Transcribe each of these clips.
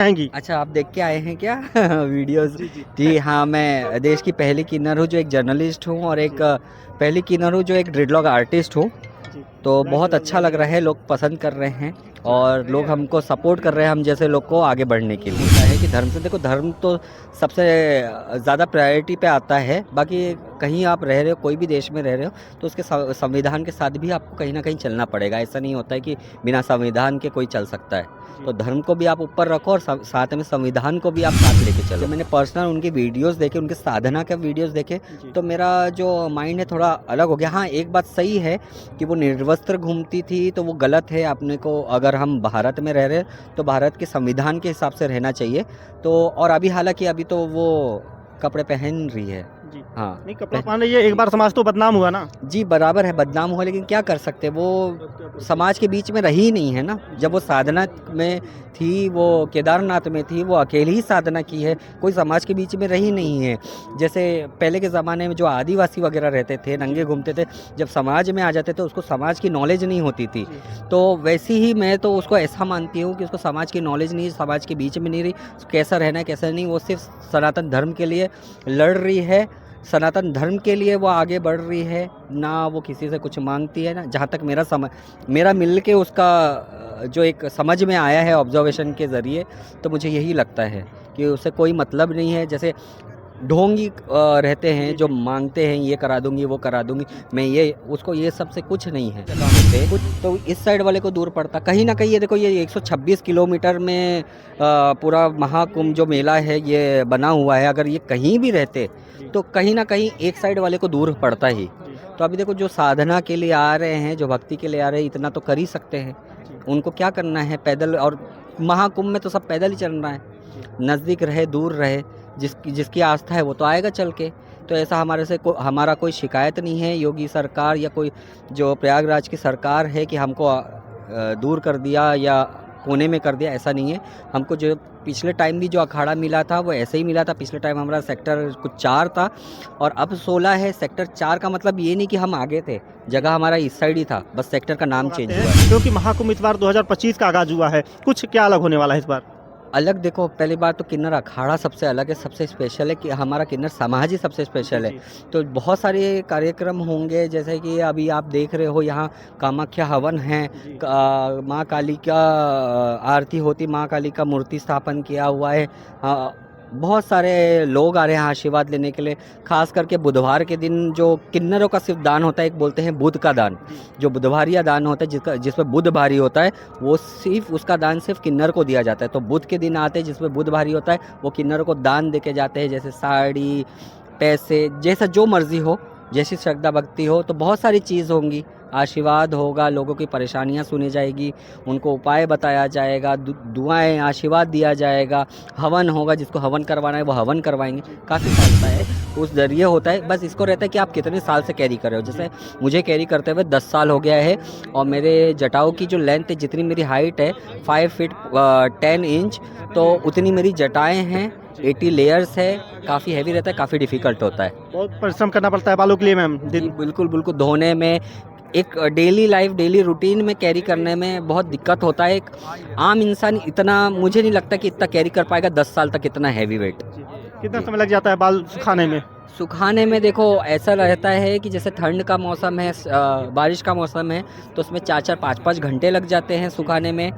आएंगी। अच्छा, आप देख के आए हैं क्या वीडियोस? जी जी जी हाँ, मैं देश की पहली किन्नर हूँ जो एक जर्नलिस्ट हूँ, और एक पहली किन्नर हूँ जो एक ड्रेडलॉक आर्टिस्ट हूँ। जी। तो बहुत अच्छा लग रहा है, लोग पसंद कर रहे हैं और लोग हमको सपोर्ट कर रहे हैं, हम जैसे लोग को आगे बढ़ने के लिए। होता है कि धर्म से, देखो धर्म तो सबसे ज़्यादा प्रायोरिटी पे आता है। बाकी कहीं आप रह रहे हो, कोई भी देश में रह रहे हो, तो उसके संविधान के साथ भी आपको कहीं ना कहीं चलना पड़ेगा। ऐसा नहीं होता है कि बिना संविधान के कोई चल सकता है। तो धर्म को भी आप ऊपर रखो और साथ में संविधान को भी आप साथ लेके चलो। मैंने पर्सनल उनकी वीडियोस देखे, उनके साधना के वीडियोस देखे, तो मेरा जो माइंड है थोड़ा अलग हो गया। हाँ, एक बात सही है कि वो निर्वस्त्र घूमती थी, तो वो गलत है। अपने को, अगर हम भारत में रह रहे हैं तो भारत के संविधान के हिसाब से रहना चाहिए। तो और अभी हालांकि अभी तो वो कपड़े पहन रही है। जी। हाँ, नहीं, कपड़ा पहन रही है, एक बार समाज तो बदनाम हुआ ना। जी बराबर है, बदनाम हुआ, लेकिन क्या कर सकते हैं, वो समाज के बीच में रही नहीं है ना। जब वो साधना में थी, वो केदारनाथ में थी, वो अकेली ही साधना की है, कोई समाज के बीच में रही नहीं है। जैसे पहले के ज़माने में जो आदिवासी वगैरह रहते थे, नंगे घूमते थे, जब समाज में आ जाते थे उसको समाज की नॉलेज नहीं होती थी। तो वैसी ही मैं तो उसको ऐसा मानती हूँ कि उसको समाज की नॉलेज नहीं, समाज के बीच में नहीं रही, कैसा रहना है कैसा नहीं, वो सिर्फ सनातन धर्म के लिए लड़ रही है, सनातन धर्म के लिए वो आगे बढ़ रही है ना। वो किसी से कुछ मांगती है ना। जहाँ तक मेरा मिल के उसका जो एक समझ में आया है ऑब्जर्वेशन के ज़रिए, तो मुझे यही लगता है कि उसे कोई मतलब नहीं है। जैसे ढोंगी रहते हैं जो मांगते हैं, ये करा दूंगी वो करा दूंगी मैं, ये उसको ये सब से कुछ नहीं है। कुछ तो इस साइड वाले को दूर पड़ता कहीं ना कहीं। ये देखो, ये 126 किलोमीटर में पूरा महाकुंभ जो मेला है ये बना हुआ है। अगर ये कहीं भी रहते तो कहीं ना कहीं एक साइड वाले को दूर पड़ता ही। तो अभी देखो, जो साधना के लिए आ रहे हैं, जो भक्ति के लिए आ रहे हैं, इतना तो कर ही सकते हैं। उनको क्या करना है, पैदल। और महाकुंभ में तो सब पैदल ही चल रहा है, नज़दीक रहे दूर रहे, जिसकी आस्था है वो तो आएगा चल के। तो ऐसा हमारा कोई शिकायत नहीं है योगी सरकार या कोई जो प्रयागराज की सरकार है कि हमको दूर कर दिया या कोने में कर दिया, ऐसा नहीं है। हमको जो पिछले टाइम भी जो अखाड़ा मिला था वो ऐसे ही मिला था। पिछले टाइम हमारा सेक्टर कुछ 4 था और अब 16 है। सेक्टर 4 का मतलब ये नहीं कि हम आगे थे, जगह हमारा इस साइड ही था, बस सेक्टर का नाम चेंज हुआ है। क्योंकि महाकुंभ इस बार 2025 का आगाज हुआ है, कुछ क्या अलग होने वाला है इस बार? अलग देखो, पहली बात तो किन्नर अखाड़ा सबसे अलग है, सबसे स्पेशल है कि हमारा किन्नर समाज ही सबसे स्पेशल है। तो बहुत सारे कार्यक्रम होंगे, जैसे कि अभी आप देख रहे हो यहाँ कामाख्या हवन है, माँ काली का आरती होती, माँ काली का मूर्ति स्थापन किया हुआ है। बहुत सारे लोग आ रहे हैं आशीर्वाद लेने के लिए। खास करके बुधवार के दिन जो किन्नरों का सिर्फ दान होता है, एक बोलते हैं बुध का दान, जो बुधवारिया दान होता है, जिसमें बुध भारी होता है, वो सिर्फ उसका दान सिर्फ किन्नर को दिया जाता है। तो बुध के दिन आते हैं जिसमें बुध भारी होता है, वो किन्नरों को दान दे के जाते हैं, जैसे साड़ी, पैसे, जैसा जो मर्जी हो, जैसी श्रद्धा भक्ति हो। तो बहुत सारी चीज़ होंगी, आशीर्वाद होगा, लोगों की परेशानियां सुनी जाएगी, उनको उपाय बताया जाएगा, दुआएं, आशीर्वाद दिया जाएगा, हवन होगा, जिसको हवन करवाना है वो हवन करवाएंगे। काफ़ी फायदा है उस जरिए होता है। बस इसको रहता है कि आप कितने साल से कैरी कर रहे हो। जैसे मुझे कैरी करते हुए 10 साल हो गया है, और मेरे जटाओं की जो लेंथ है, जितनी मेरी हाइट है 5 फीट 10 इंच, तो उतनी मेरी जटाएँ हैं। 80 लेयर्स है, काफ़ी हैवी रहता है, काफ़ी डिफ़िकल्ट होता है। बहुत परिश्रम करना पड़ता है बालों के लिए मैम। जी बिल्कुल बिल्कुल, धोने में, एक डेली लाइफ, डेली रूटीन में कैरी करने में बहुत दिक्कत होता है। एक आम इंसान इतना, मुझे नहीं लगता कि इतना कैरी कर पाएगा 10 साल तक इतना हैवी वेट। कितना समय लग जाता है बाल सुखाने में? सुखाने में देखो, ऐसा रहता है कि जैसे ठंड का मौसम है, बारिश का मौसम है, तो उसमें 4-4 5-5 घंटे लग जाते हैं सुखाने में।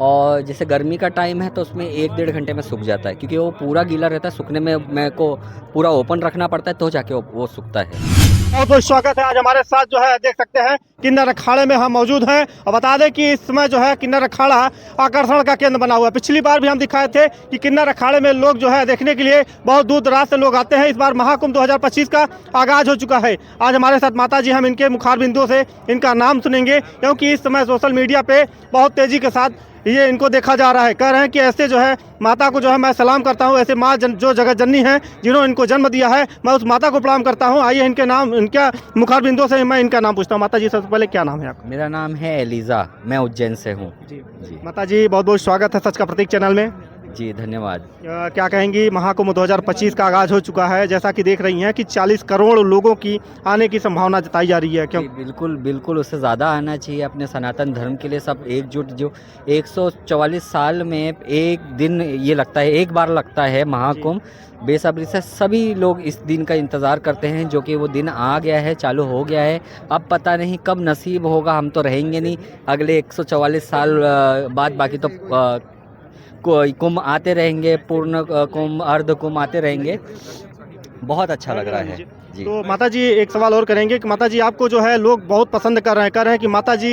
और जैसे गर्मी का टाइम है तो उसमें 1-1.5 घंटे में सूख जाता है, क्योंकि वो पूरा गीला रहता है। सूखने में मेरे को पूरा ओपन रखना पड़ता है, तो जाके वो सूखता है। बहुत बहुत स्वागत है। आज हमारे साथ जो है देख सकते हैं किन्नर अखाड़े में हम मौजूद हैं, और बता दें कि इस समय जो है किन्नर अखाड़ा आकर्षण का केंद्र बना हुआ है। पिछली बार भी हम दिखाए थे कि किन्नर अखाड़े में लोग जो है देखने के लिए बहुत दूर दराज से लोग आते हैं। इस बार महाकुंभ 2025 का आगाज हो चुका है। आज हमारे साथ माता जी, हम इनके मुखार बिंदुओं से इनका नाम सुनेंगे, क्योंकि इस समय सोशल मीडिया पे बहुत तेजी के साथ ये इनको देखा जा रहा है। कह रहे हैं कि ऐसे जो है माता को जो है मैं सलाम करता हूँ, ऐसे माँ जो जगत जननी है, जिन्होंने इनको जन्म दिया है, मैं उस माता को प्रणाम करता हूँ। आइए इनके नाम, इनका मुखार बिंदुओं से मैं इनका नाम पूछता हूँ। माता जी, सबसे पहले क्या नाम है आपका? मेरा नाम है एलिजा, मैं उज्जैन से हूँ। जी माता जी, बहुत बहुत स्वागत है सच का प्रतीक चैनल में। जी धन्यवाद। क्या कहेंगी, महाकुंभ 2025 का आगाज हो चुका है, जैसा कि देख रही हैं कि 40 करोड़ लोगों की आने की संभावना जताई जा रही है, क्यों? जी बिल्कुल, बिल्कुल उससे ज़्यादा आना चाहिए अपने सनातन धर्म के लिए सब एकजुट। जो 144 साल में एक दिन ये लगता है, एक बार लगता है महाकुंभ, बेसब्री से सभी लोग इस दिन का इंतज़ार करते हैं, जो कि वो दिन आ गया है, चालू हो गया है। अब पता नहीं कब नसीब होगा, हम तो रहेंगे नहीं अगले 144 साल बाद, बाकी तो कोई कुंभ आते रहेंगे, पूर्ण कुंभ, अर्ध कुंभ आते रहेंगे। बहुत अच्छा लग रहा है जी। तो माता जी, एक सवाल और करेंगे कि माता जी, आपको जो है लोग बहुत पसंद कर रहे हैं कि माता जी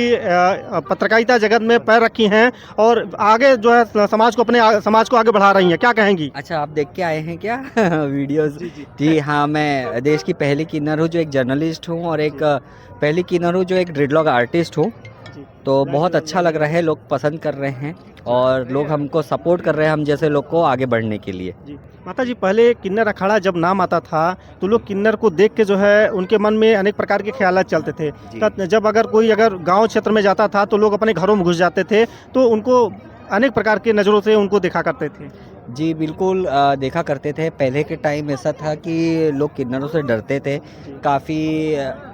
पत्रकारिता जगत में पैर रखी हैं और आगे जो है समाज को, समाज को आगे बढ़ा रही हैं, क्या कहेंगी? अच्छा, आप देख के आए हैं क्या वीडियोस? जी। जी हाँ, मैं देश की पहली किन्नर हूँ जो एक जर्नलिस्ट हूँ, और एक पहली किन्नर हूँ जो एक ड्रेडलॉक आर्टिस्ट हूँ। तो बहुत अच्छा लग रहा है, लोग पसंद कर रहे हैं और लोग हमको सपोर्ट कर रहे हैं, हम जैसे लोग को आगे बढ़ने के लिए। जी माता जी, पहले किन्नर अखाड़ा जब नाम आता था तो लोग किन्नर को देख के जो है उनके मन में अनेक प्रकार के ख्यालात चलते थे। जब अगर गांव क्षेत्र में जाता था तो लोग अपने घरों में घुस जाते थे, तो उनको अनेक प्रकार के नज़रों से उनको देखा करते थे। जी बिल्कुल, देखा करते थे। पहले के टाइम ऐसा था कि लोग किन्नरों से डरते थे, काफ़ी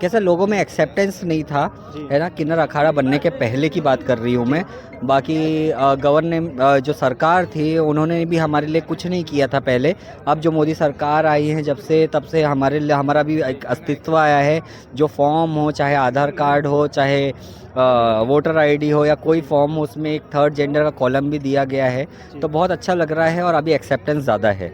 कैसे लोगों में एक्सेप्टेंस नहीं था, है ना। किन्नर अखाड़ा बनने के पहले की बात कर रही हूँ मैं। बाकी गवर्नमेंट जो सरकार थी उन्होंने भी हमारे लिए कुछ नहीं किया था पहले। अब जो मोदी सरकार आई है जब से, तब से हमारे लिए, हमारा भी एक अस्तित्व आया है। जो फॉर्म हो, चाहे आधार कार्ड हो, चाहे वोटर आईडी हो, या कोई फॉर्म हो, उसमें एक थर्ड जेंडर का कॉलम भी दिया गया है। तो बहुत अच्छा लग रहा है और अभी एक्सेप्टेंस ज़्यादा है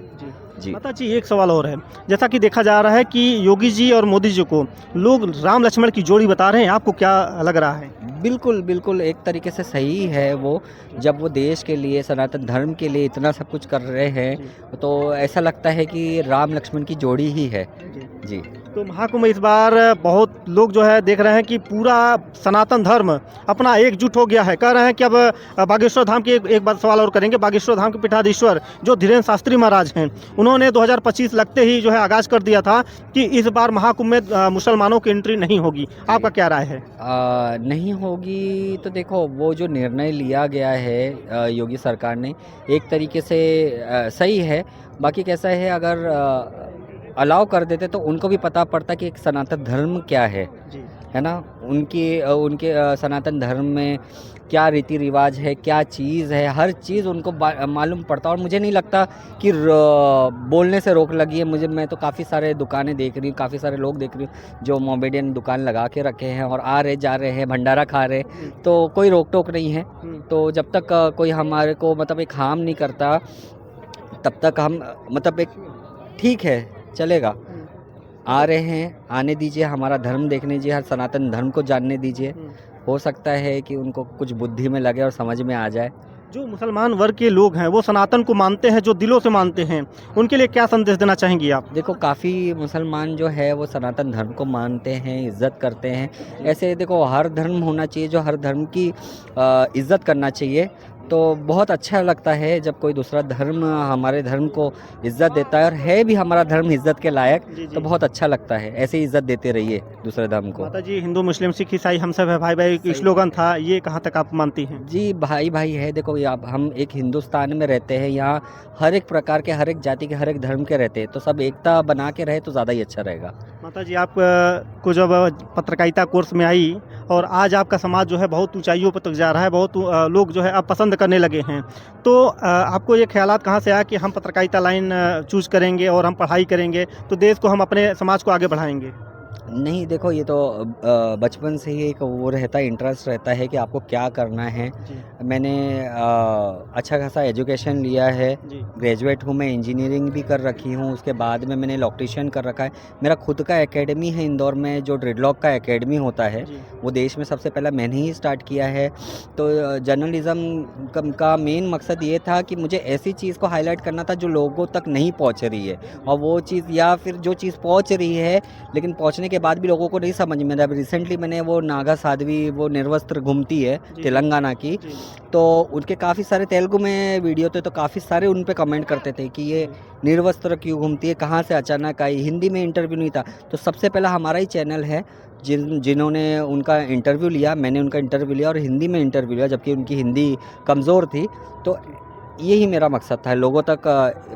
जी। माता जी, एक सवाल और है, जैसा कि देखा जा रहा है कि योगी जी और मोदी जी को लोग राम लक्ष्मण की जोड़ी बता रहे हैं, आपको क्या लग रहा है? बिल्कुल बिल्कुल, एक तरीके से सही है वो। जब वो देश के लिए, सनातन धर्म के लिए इतना सब कुछ कर रहे हैं, तो ऐसा लगता है कि राम लक्ष्मण की जोड़ी ही है जी। तो महाकुंभ इस बार बहुत लोग जो है देख रहे हैं कि पूरा सनातन धर्म अपना एकजुट हो गया है। कह रहे हैं कि अब बागेश्वर धाम की एक बात सवाल और करेंगे। बागेश्वर धाम के पीठाधीश्वर जो धीरेन्द्र शास्त्री महाराज हैं, उन्होंने 2025 लगते ही जो है आगाज कर दिया था कि इस बार महाकुंभ में मुसलमानों की एंट्री नहीं होगी। आपका क्या राय है? नहीं होगी तो देखो, वो जो निर्णय लिया गया है योगी सरकार ने, एक तरीके से सही है। बाकी कैसा है, अगर अलाउ कर देते तो उनको भी पता पड़ता कि एक सनातन धर्म क्या है ना। उनके सनातन धर्म में क्या रीति रिवाज है, क्या चीज़ है, हर चीज़ उनको मालूम पड़ता। और मुझे नहीं लगता कि बोलने से रोक लगी है। मैं तो काफ़ी सारे दुकानें देख रही हूँ, काफ़ी सारे लोग देख रही हूँ जो मोमेडियन दुकान लगा के रखे हैं और आ रहे जा रहे हैं, भंडारा खा रहे, तो कोई रोक टोक नहीं है। तो जब तक कोई हमारे को मतलब एक हार्म नहीं करता, तब तक हम मतलब एक ठीक है, चलेगा। आ रहे हैं, आने दीजिए, हमारा धर्म देखने दीजिए, हर सनातन धर्म को जानने दीजिए। हो सकता है कि उनको कुछ बुद्धि में लगे और समझ में आ जाए। जो मुसलमान वर्ग के लोग हैं वो सनातन को मानते हैं, जो दिलों से मानते हैं, उनके लिए क्या संदेश देना चाहेंगी आप? देखो, काफ़ी मुसलमान जो है वो सनातन धर्म को मानते हैं, इज़्ज़त करते हैं। ऐसे देखो, हर धर्म होना चाहिए जो हर धर्म की इज़्ज़त करना चाहिए। तो बहुत अच्छा लगता है जब कोई दूसरा धर्म हमारे धर्म को इज़्ज़त देता है, और है भी हमारा धर्म इज़्ज़त के लायक। तो बहुत अच्छा लगता है, ऐसे ही इज़्ज़त देते रहिए दूसरे धर्म को। माता जी, हिंदू मुस्लिम सिख ईसाई हम सब है भाई भाई स्लोगन था, ये कहाँ तक आप मानती हैं? जी, भाई भाई है। देखो, हम एक हिंदुस्तान में रहते हैं, यहाँ हर एक प्रकार के, हर एक जाति के, हर एक धर्म के रहते हैं, तो सब एकता बना के रहे तो ज़्यादा ही अच्छा रहेगा। माता जी, आप को जब पत्रकारिता कोर्स में आई और आज आपका समाज जो है बहुत ऊंचाइयों पर तक जा रहा है, बहुत लोग जो है अब पसंद करने लगे हैं, तो आपको ये ख्यालात कहाँ से आया कि हम पत्रकारिता लाइन चूज करेंगे और हम पढ़ाई करेंगे तो देश को, हम अपने समाज को आगे बढ़ाएंगे? नहीं, देखो, ये तो बचपन से ही एक वो रहता है, इंटरेस्ट रहता है कि आपको क्या करना है। मैंने अच्छा खासा एजुकेशन लिया है, ग्रेजुएट हूँ मैं, इंजीनियरिंग भी कर रखी हूँ, उसके बाद में मैंने इलेक्ट्रिशियन कर रखा है। मेरा खुद का एकेडमी है इंदौर में, जो ड्रेडलॉक का एकेडमी होता है, वो देश में सबसे पहला मैंने ही स्टार्ट किया है। तो जर्नलिज़्म का मेन मकसद ये था कि मुझे ऐसी चीज़ को हाईलाइट करना था जो लोगों तक नहीं पहुँच रही है, और वो चीज़, या फिर जो चीज़ पहुँच रही है लेकिन पहुँचने के बाद भी लोगों को नहीं समझ में। अब रिसेंटली मैंने वो नागा साध्वी, वो निर्वस्त्र घूमती है तेलंगाना की, तो उनके काफ़ी सारे तेलुगु में वीडियो थे, तो काफ़ी सारे उन पे कमेंट करते थे कि ये निर्वस्त्र क्यों घूमती है, कहाँ से अचानक आई। हिंदी में इंटरव्यू नहीं था, तो सबसे पहला हमारा ही चैनल है जिन्होंने उनका इंटरव्यू लिया। मैंने उनका इंटरव्यू लिया और हिंदी में इंटरव्यू लिया, जबकि उनकी हिंदी कमज़ोर थी। तो यही मेरा मकसद था, लोगों तक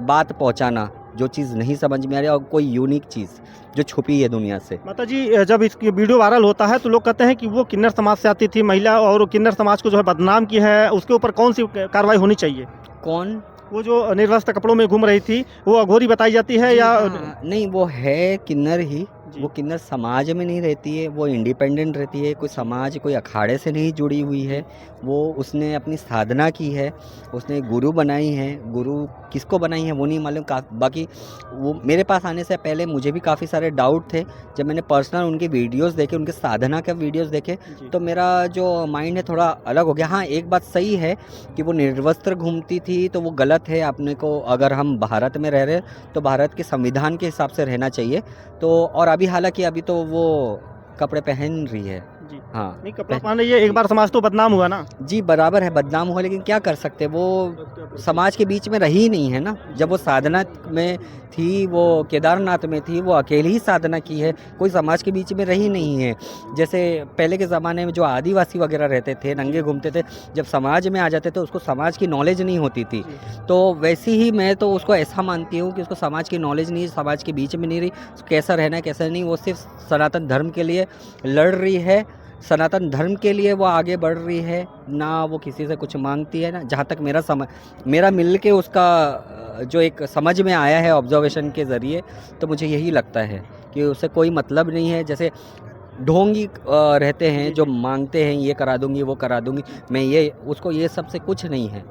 बात पहुंचाना, जो चीज़ नहीं समझ में आ रही और कोई यूनिक चीज़ जो छुपी है दुनिया से। माता जी जब इसकी वीडियो वायरल होता है तो लोग कहते हैं कि वो किन्नर समाज से आती थी महिला और किन्नर समाज को जो है बदनाम की है, उसके ऊपर कौन सी कार्रवाई होनी चाहिए? कौन? वो जो निर्वस्त्र कपड़ों में घूम रही थी वो अघोरी बताई जाती है जी या हाँ, नहीं वो है किन्नर ही, जी। वो किन्नर समाज में नहीं रहती है, वो इंडिपेंडेंट रहती है, कोई समाज कोई अखाड़े से नहीं जुड़ी हुई है। वो उसने अपनी साधना की है, उसने गुरु बनाई है, गुरु किसको बनाई है वो नहीं मालूम। बाकी वो मेरे पास आने से पहले मुझे भी काफ़ी सारे डाउट थे। जब मैंने पर्सनल उनके वीडियोस देखे, उनके साधना के वीडियोस देखे, जी। तो मेरा जो माइंड है थोड़ा अलग हो गया। हाँ, एक बात सही है कि वो निर्वस्त्र घूमती थी तो वो गलत है। अपने को अगर हम भारत में रह रहे हैं तो भारत के संविधान के हिसाब से रहना चाहिए। तो और अभी हालांकि अभी तो वो कपड़े पहन रही है। जी। हाँ, नहीं कपड़ा पहन रही है, एक बार समाज तो बदनाम हुआ ना। जी बराबर है, बदनाम हुआ, लेकिन क्या कर सकते हैं, वो समाज के बीच में रही नहीं है ना। जब वो साधना में थी, वो केदारनाथ में थी, वो अकेली ही साधना की है, कोई समाज के बीच में रही नहीं है। जैसे पहले के ज़माने में जो आदिवासी वगैरह रहते थे, नंगे घूमते थे, जब समाज में आ जाते थे उसको समाज की नॉलेज नहीं होती थी। तो वैसे ही मैं तो उसको ऐसा मानती हूँ कि उसको समाज की नॉलेज नहीं, समाज के बीच में नहीं रही, कैसा रहना है कैसा नहीं। वो सिर्फ सनातन धर्म के लिए लड़ रही है, सनातन धर्म के लिए वो आगे बढ़ रही है, ना वो किसी से कुछ मांगती है ना। जहाँ तक मेरा मिल के उसका जो एक समझ में आया है ऑब्जर्वेशन के ज़रिए, तो मुझे यही लगता है कि उससे कोई मतलब नहीं है। जैसे ढोंगी रहते हैं जो मांगते हैं ये करा दूंगी वो करा दूंगी, मैं ये उसको ये सब से कुछ नहीं है,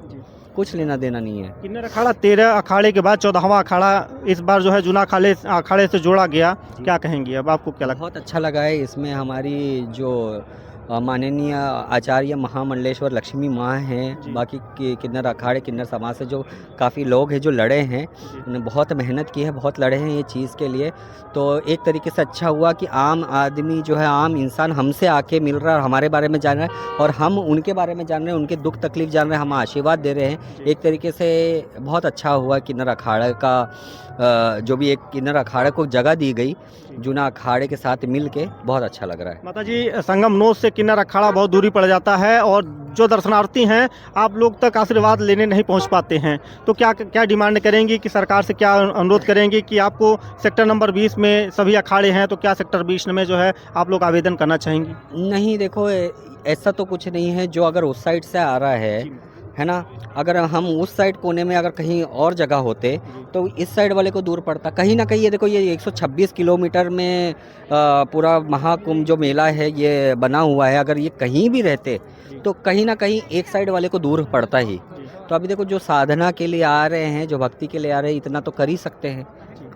कुछ लेना देना नहीं है। किन्नर अखाड़ा 13 अखाड़े के बाद 14वां अखाड़ा इस बार जो है जूना अखाड़े से जोड़ा गया, क्या कहेंगे अब आपको क्या लगता बहुत अच्छा लगा है। इसमें हमारी जो माननीय आचार्य महामंडलेश्वर लक्ष्मी माँ हैं, बाकी के किन्नर अखाड़े किन्नर समाज से जो काफ़ी लोग हैं जो लड़े हैं, उन्होंने बहुत मेहनत की है, बहुत लड़े हैं ये चीज़ के लिए। तो एक तरीके से अच्छा हुआ कि आम आदमी जो है, आम इंसान हमसे आके मिल रहा है और हमारे बारे में जान रहा है, और हम उनके बारे में जान रहे हैं, उनके दुख तकलीफ जान रहे हैं, हम आशीर्वाद दे रहे हैं। एक तरीके से बहुत अच्छा हुआ किन्नर अखाड़े का जो भी एक किन्नर अखाड़े को जगह दी गई जूना अखाड़े के साथ मिल के, बहुत अच्छा लग रहा है। माता जी संगम नोद से किन्नर अखाड़ा बहुत दूरी पड़ जाता है और जो दर्शनार्थी हैं आप लोग तक आशीर्वाद लेने नहीं पहुंच पाते हैं, तो क्या क्या डिमांड करेंगी कि सरकार से क्या अनुरोध करेंगी कि आपको सेक्टर नंबर 20 में सभी अखाड़े हैं, तो क्या सेक्टर 20 में जो है आप लोग आवेदन करना चाहेंगी? नहीं देखो, ऐसा तो कुछ नहीं है। जो अगर उस साइड से आ रहा है ना, अगर हम उस साइड कोने में अगर कहीं और जगह होते तो इस साइड वाले को दूर पड़ता। कहीं ना कहीं ये देखो, ये 126 किलोमीटर में पूरा महाकुंभ जो मेला है ये बना हुआ है, अगर ये कहीं भी रहते तो कहीं ना कहीं एक साइड वाले को दूर पड़ता ही। तो अभी देखो, जो साधना के लिए आ रहे हैं, जो भक्ति के लिए आ रहे हैं, इतना तो कर ही सकते हैं।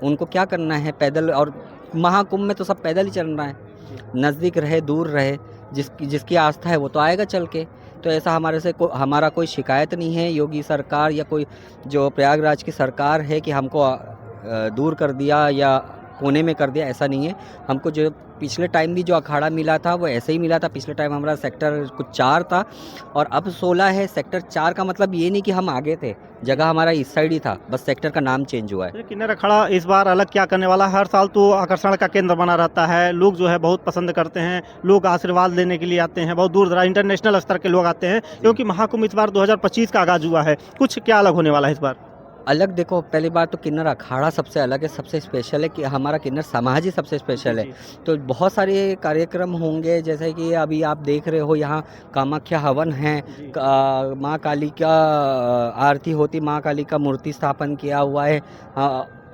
उनको क्या करना है, पैदल, और महाकुंभ में तो सब पैदल ही चल रहा है। नज़दीक रहे दूर रहे, जिसकी आस्था है वो तो आएगा चल के। तो ऐसा हमारे से हमारा कोई शिकायत नहीं है योगी सरकार या कोई जो प्रयागराज की सरकार है कि हमको दूर कर दिया या कोने में कर दिया, ऐसा नहीं है। हमको जो पिछले टाइम भी जो अखाड़ा मिला था वो ऐसे ही मिला था। पिछले टाइम हमारा सेक्टर कुछ 4 था और अब 16 है। सेक्टर 4 का मतलब ये नहीं कि हम आगे थे, जगह हमारा इस साइड ही था, बस सेक्टर का नाम चेंज हुआ है। किन्नर अखाड़ा इस बार अलग क्या करने वाला है? हर साल तो आकर्षण का केंद्र बना रहता है, लोग जो है बहुत पसंद करते हैं, लोग आशीर्वाद लेने के लिए आते हैं, बहुत दूर दराज इंटरनेशनल स्तर के लोग आते हैं, क्योंकि महाकुंभ इस बार 2025 का आगाज हुआ है। कुछ क्या अलग होने वाला है इस बार? अलग देखो, पहली बात तो किन्नर अखाड़ा सबसे अलग है, सबसे स्पेशल है कि हमारा किन्नर समाज ही सबसे स्पेशल है। तो बहुत सारे कार्यक्रम होंगे, जैसे कि अभी आप देख रहे हो यहाँ कामाख्या हवन है, माँ काली का आरती होती, माँ काली का मूर्ति स्थापन किया हुआ है।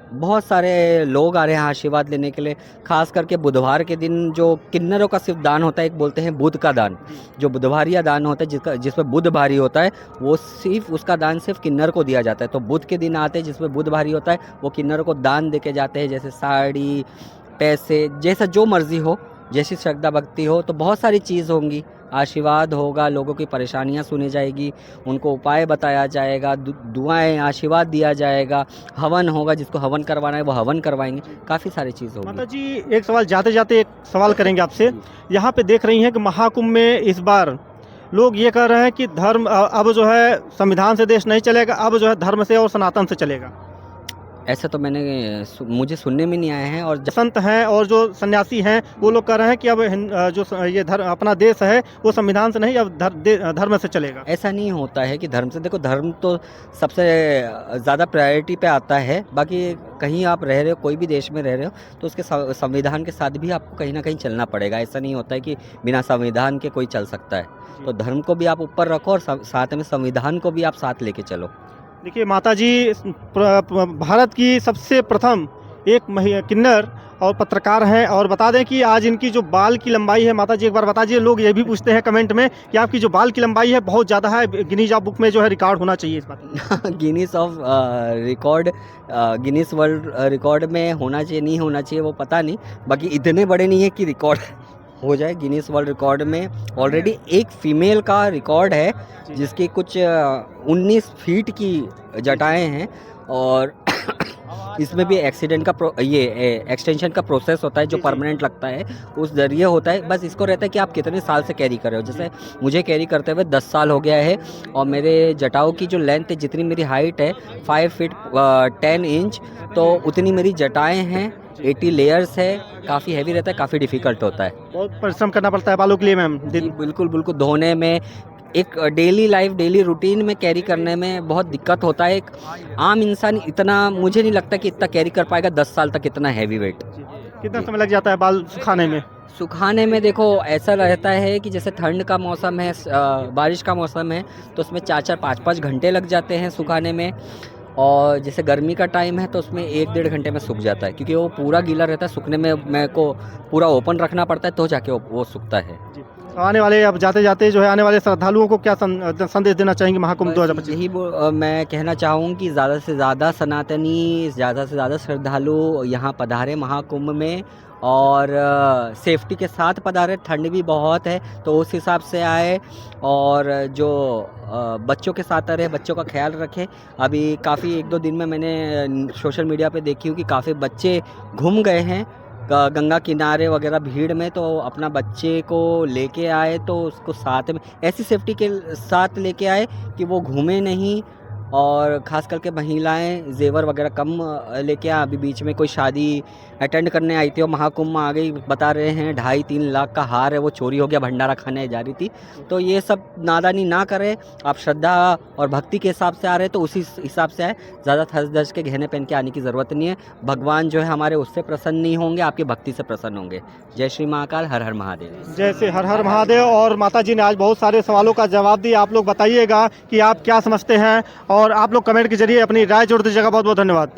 बहुत सारे लोग आ रहे हैं आशीर्वाद लेने के लिए। खास करके बुधवार के दिन जो किन्नरों का सिर्फ दान होता है, एक बोलते हैं बुध का दान, जो बुधवारिया दान होता है, जिसमें बुध भारी होता है, वो सिर्फ उसका दान सिर्फ किन्नर को दिया जाता है। तो बुध के दिन आते हैं जिसमें बुध भारी होता है, वो किन्नरों को दान दे के जाते हैं, जैसे साड़ी, पैसे, जैसा जो मर्जी हो, जैसी श्रद्धा भक्ति हो। तो बहुत सारी चीज़ होंगी, आशीर्वाद होगा, लोगों की परेशानियां सुनी जाएगी, उनको उपाय बताया जाएगा, दुआएं, आशीर्वाद दिया जाएगा, हवन होगा, जिसको हवन करवाना है वो हवन करवाएंगे, काफ़ी सारी चीज़ होगी। माता जी एक सवाल, जाते जाते एक सवाल करेंगे आपसे। यहाँ पे देख रही हैं कि महाकुंभ में इस बार लोग ये कह रहे हैं कि धर्म अब जो है संविधान से देश नहीं चलेगा, अब जो है धर्म से और सनातन से चलेगा। ऐसा तो मुझे सुनने में नहीं आया है। और संत हैं और जो सन्यासी हैं वो लोग कह रहे हैं कि अब ये अपना देश है वो संविधान से नहीं अब धर्म से चलेगा। ऐसा नहीं होता है कि धर्म से, देखो धर्म तो सबसे ज़्यादा प्रायोरिटी पे आता है। बाकी कहीं आप रह रहे हो, कोई भी देश में रह रहे हो, तो उसके संविधान के साथ भी आपको कहीं ना कहीं चलना पड़ेगा। ऐसा नहीं होता है कि बिना संविधान के कोई चल सकता है। तो धर्म को भी आप ऊपर रखो और साथ में संविधान को भी आप साथ लेके चलो। देखिए माताजी भारत की सबसे प्रथम एक किन्नर और पत्रकार हैं, और बता दें कि आज इनकी जो बाल की लंबाई है, माताजी एक बार बता दीजिए, लोग ये भी पूछते हैं कमेंट में कि आपकी जो बाल की लंबाई है बहुत ज़्यादा है, गिनीज बुक में जो है रिकॉर्ड होना चाहिए इस बात। गिनीज वर्ल्ड रिकॉर्ड में होना चाहिए नहीं होना चाहिए वो पता नहीं, बाकी इतने बड़े नहीं है कि रिकॉर्ड हो जाए। गिनीज वर्ल्ड रिकॉर्ड में ऑलरेडी एक फीमेल का रिकॉर्ड है जिसकी कुछ 19 फीट की जटाएं हैं, और इसमें भी एक्सीडेंट का एक्सटेंशन का प्रोसेस होता है जो परमानेंट लगता है, उस जरिए होता है। बस इसको रहता है कि आप कितने साल से कैरी कर रहे हो। जैसे मुझे कैरी करते हुए 10 साल हो गया है, और मेरे जटाओं की जो लेंथ है, जितनी मेरी हाइट है 5 फीट 10 इंच, तो उतनी मेरी जटाएं हैं। 80 लेयर्स है, काफ़ी हैवी रहता है, काफ़ी डिफ़िकल्ट होता है। बहुत परिश्रम करना पड़ता है बालों के लिए मैम। बिल्कुल बिल्कुल, धोने में, एक डेली रूटीन में कैरी करने में बहुत दिक्कत होता है। एक आम इंसान इतना, मुझे नहीं लगता कि इतना कैरी कर पाएगा 10 साल तक इतना हैवी वेट। कितना समय लग जाता है बाल सुखाने में? सुखाने में देखो ऐसा रहता है कि जैसे ठंड का मौसम है, बारिश का मौसम है, तो उसमें 4-4 5-5 घंटे लग जाते हैं सुखाने में। और जैसे गर्मी का टाइम है तो उसमें 1-1.5 घंटे में सूख जाता है, क्योंकि वो पूरा गीला रहता है। सूखने में मेरे को पूरा ओपन रखना पड़ता है तो जाके वो सूखता है। आने वाले, अब जाते जाते जो है आने वाले श्रद्धालुओं को क्या संदेश देना चाहेंगे महाकुंभ 2025? यही मैं कहना चाहूँ कि ज़्यादा से ज़्यादा सनातनी, ज़्यादा से ज़्यादा श्रद्धालु यहाँ पधारे महाकुंभ में, और सेफ्टी के साथ पधारे। ठंड भी बहुत है तो उस हिसाब से आए, और जो बच्चों के साथ आ रहे, बच्चों का ख्याल रखें। अभी काफ़ी 1-2 दिन में मैंने सोशल मीडिया पे देखी हूँ कि काफ़ी बच्चे घूम गए हैं गंगा किनारे वगैरह भीड़ में, तो अपना बच्चे को लेके आए तो उसको साथ में ऐसी सेफ्टी के साथ लेके आए कि वो घूमे नहीं। और ख़ास करके महिलाएं जेवर वगैरह कम लेके आए। अभी बीच में कोई शादी अटेंड करने आई थी और महाकुंभ में आ गई, बता रहे हैं 2.5-3 लाख का हार है वो चोरी हो गया, भंडारा खाने जा रही थी। तो ये सब नादानी ना करें, आप श्रद्धा और भक्ति के हिसाब से आ रहे हैं तो उसी हिसाब से आए। ज़्यादा थस धस के गहने पहन के आने की ज़रूरत नहीं है। भगवान जो है हमारे उससे प्रसन्न नहीं होंगे, आपकी भक्ति से प्रसन्न होंगे। जय श्री महाकाल, हर हर महादेव। जैसे हर हर महादेव। और माता जी ने आज बहुत सारे सवालों का जवाब दिया। आप लोग बताइएगा कि आप क्या समझते हैं, और आप लोग कमेंट के जरिए अपनी राय जोड़ दीजिएगा। बहुत बहुत धन्यवाद।